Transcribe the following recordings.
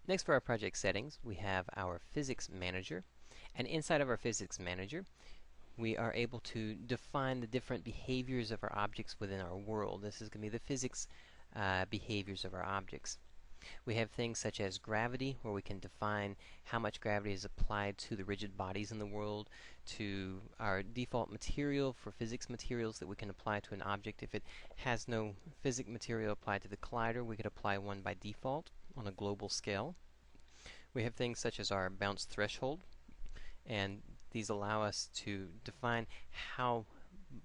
Next, for our project settings, we have our physics manager, and inside of our physics manager we are able to define the different behaviors of our objects within our world. This is going to be the physics behaviors of our objects. We have things such as gravity, where we can define how much gravity is applied to the rigid bodies in the world, to our default material for physics materials that we can apply to an object. If it has no physics material applied to the collider, we could apply one by default on a global scale. We have things such as our bounce threshold, and these allow us to define how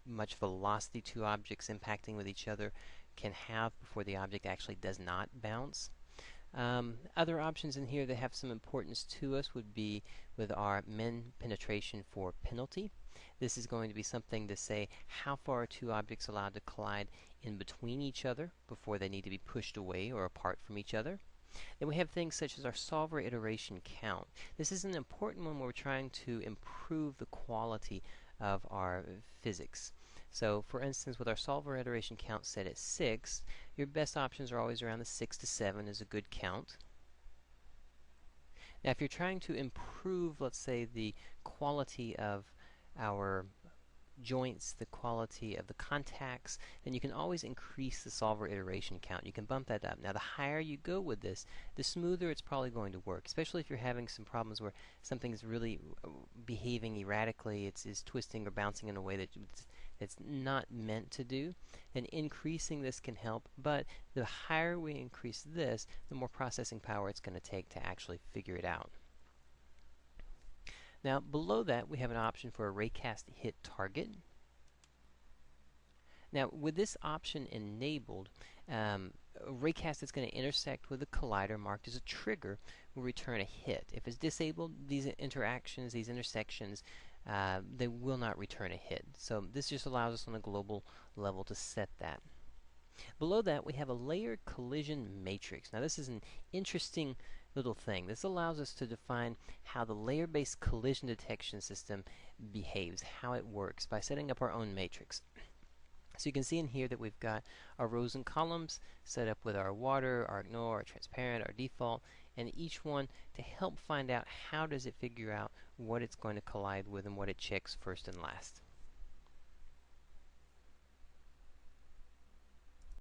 much velocity two objects impacting with each other can have before the object actually does not bounce. Other options in here that have some importance to us would be with our min penetration for penalty. This is going to be something to say how far are two objects allowed to collide in between each other before they need to be pushed away or apart from each other. Then we have things such as our solver iteration count. This is an important one where we're trying to improve the quality of our physics. So, for instance, with our solver iteration count set at 6, your best options are always around the 6 to 7 is a good count. Now, if you're trying to improve, let's say, the quality of our joints, the quality of the contacts, then you can always increase the solver iteration count. You can bump that up. Now, the higher you go with this, the smoother it's probably going to work, especially if you're having some problems where something is really behaving erratically, it's twisting or bouncing in a way that it's not meant to do. Then increasing this can help, but the higher we increase this, the more processing power it's going to take to actually figure it out. Now, below that, we have an option for a Raycast Hit Target. Now, with this option enabled, Raycast that's going to intersect with a collider marked as a trigger will return a hit. If it's disabled, these interactions, these intersections, they will not return a hit. So this just allows us on a global level to set that. Below that, we have a layered collision matrix. Now, this is an interesting little thing. This allows us to define how the layer-based collision detection system behaves, how it works, by setting up our own matrix. So you can see in here that we've got our rows and columns set up with our water, our ignore, our transparent, our default, and each one to help find out how does it figure out what it's going to collide with and what it checks first and last.